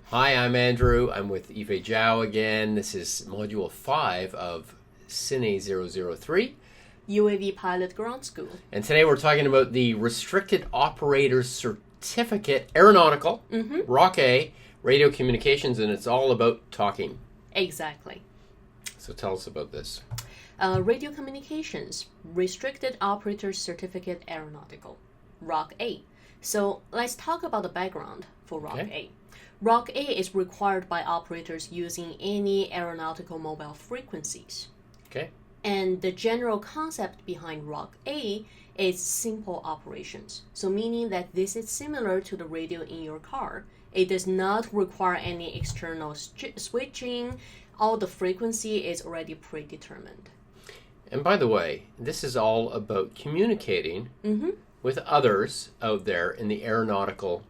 Hi, I'm Andrew. I'm with Yifei Zhao again. This is Module 5 of CINE 003. UAV Pilot Ground School. And today we're talking about the Restricted Operator Certificate, Aeronautical, Rock A, Radio Communications, and it's all about talking. Exactly. So tell us about this. Radio Communications, Restricted Operator Certificate Aeronautical, Rock A. So let's talk about the background for Rock A. Rock A is required by operators using any aeronautical mobile frequencies. Okay. And the general concept behind Rock A is simple operations. So meaning that this is similar to the radio in your car. It does not require any external switching. All the frequency is already predetermined. And by the way, this is all about communicating with others out there in the aeronautical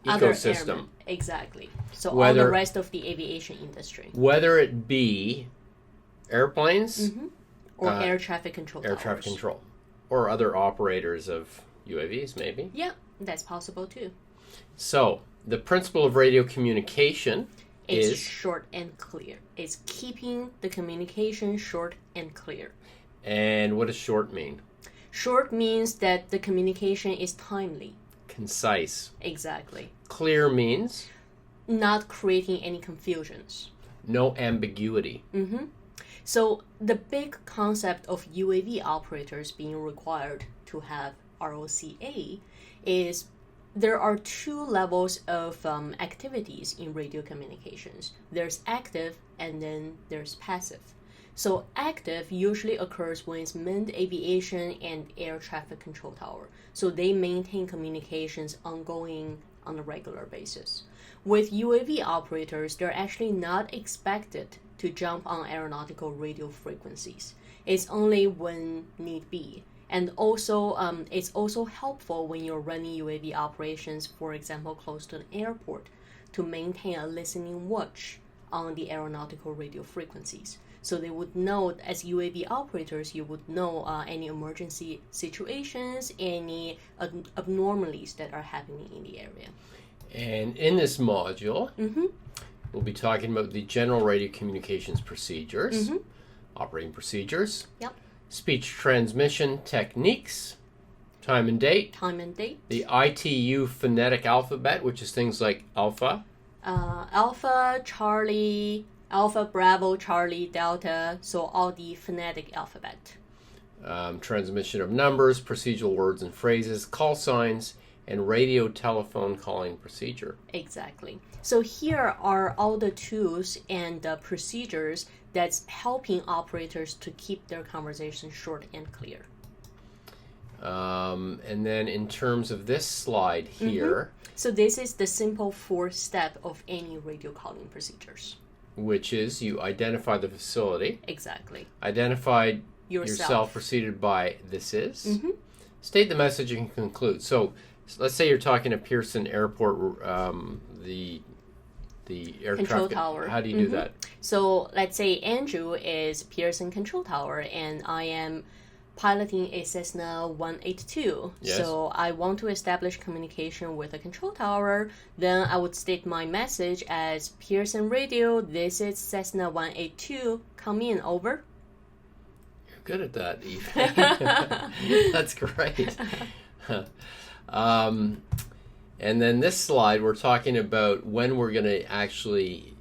ecosystem. Exactly. So all the rest of the aviation industry. Whether it be airplanes or air traffic control air traffic control, or other operators of UAVs, maybe. Yeah, that's possible too. So the principle of radio communication is short and clear. It's keeping the communication short and clear. And what does short mean? Short means that the communication is timely. Concise. Exactly. Clear means? Not creating any confusions. No ambiguity. So the big concept of UAV operators being required to have ROCA is there are two levels of activities in radio communications. There's active and then there's passive. So active usually occurs when it's manned aviation and air traffic control tower. So they maintain communications ongoing on a regular basis. With UAV operators, they're actually not expected to jump on aeronautical radio frequencies. It's only when need be. And also, it's also helpful when you're running UAV operations, for example, close to an airport, to maintain a listening watch on the aeronautical radio frequencies. So they would know, as UAV operators, you would know any emergency situations, any abnormalities that are happening in the area. And in this module, we'll be talking about the general radio communications procedures, operating procedures, speech transmission techniques, time and date, the ITU phonetic alphabet, which is things like alpha, Alpha, Charlie, Alpha, Bravo, Charlie, Delta, so all the phonetic alphabet. Transmission of numbers, procedural words and phrases, call signs, and radio telephone calling procedure. Exactly. So here are all the tools and the procedures that's helping operators to keep their conversation short and clear. And then in terms of this slide here... So this is the simple 4-step of any radio calling procedures. Which is you identify the facility. Exactly. Identify yourself preceded by this is. State the message and conclude. So let's say you're talking to Pearson Airport, the air control traffic tower. How do you do that? So let's say Andrew is Pearson Control Tower and I am piloting a Cessna 182. Yes. So I want to establish communication with a control tower. Then I would state my message as Pearson Radio, this is Cessna 182, come in, over. You're good at that, Eve. That's great. And then this slide, we're talking about when we're going to actually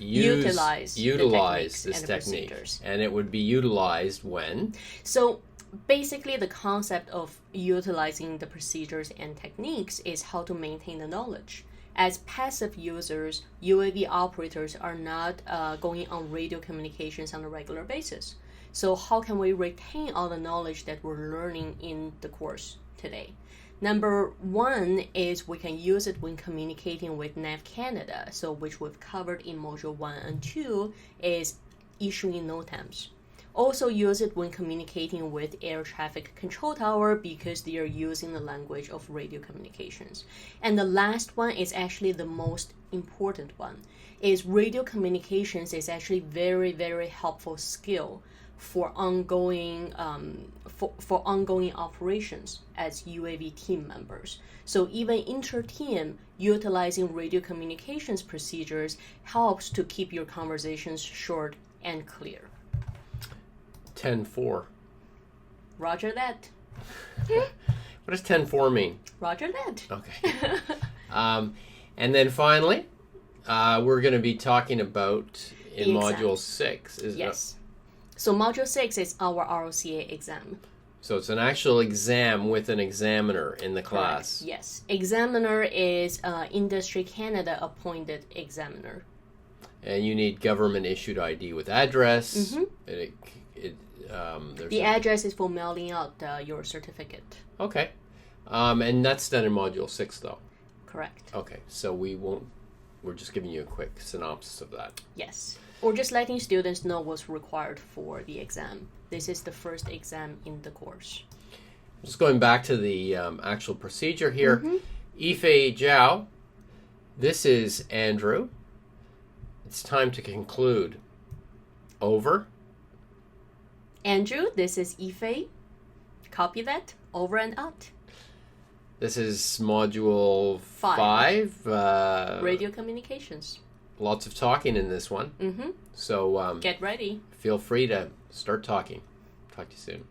utilize this technique. And it would be utilized when? So basically the concept of utilizing the procedures and techniques is how to maintain the knowledge. As passive users, UAV operators are not going on radio communications on a regular basis. So how can we retain all the knowledge that we're learning in the course today? Number one is we can use it when communicating with NAV Canada, so which we've covered in Module 1 and 2, is issuing NOTAMs. Also use it when communicating with air traffic control tower because they are using the language of radio communications. And the last one is actually the most important one, is radio communications is actually very, very helpful skill for ongoing for ongoing operations as UAV team members. So even inter-team, utilizing radio communications procedures helps to keep your conversations short and clear. 10-4. Roger that. What does 10-4 mean? Roger that. Okay. And then finally, we're going to be talking about in Module 6. Yes. So Module 6 is our ROCA exam. So it's an actual exam with an examiner in the class. Correct. Yes. Examiner is Industry Canada appointed examiner. And you need government-issued ID with address. The address is for mailing out your certificate. Okay. And that's done in Module 6, though. Correct. Okay. So we're just giving you a quick synopsis of that. Yes. Or just letting students know what's required for the exam. This is the first exam in the course. Just going back to the actual procedure here. Yifei Zhao, this is Andrew. It's time to conclude. Over. Andrew, this is Yifei. Copy that. Over and out. This is Module 5. Radio communications. Lots of talking in this one. So get ready. Feel free to start talking. Talk to you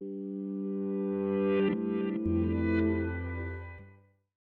soon.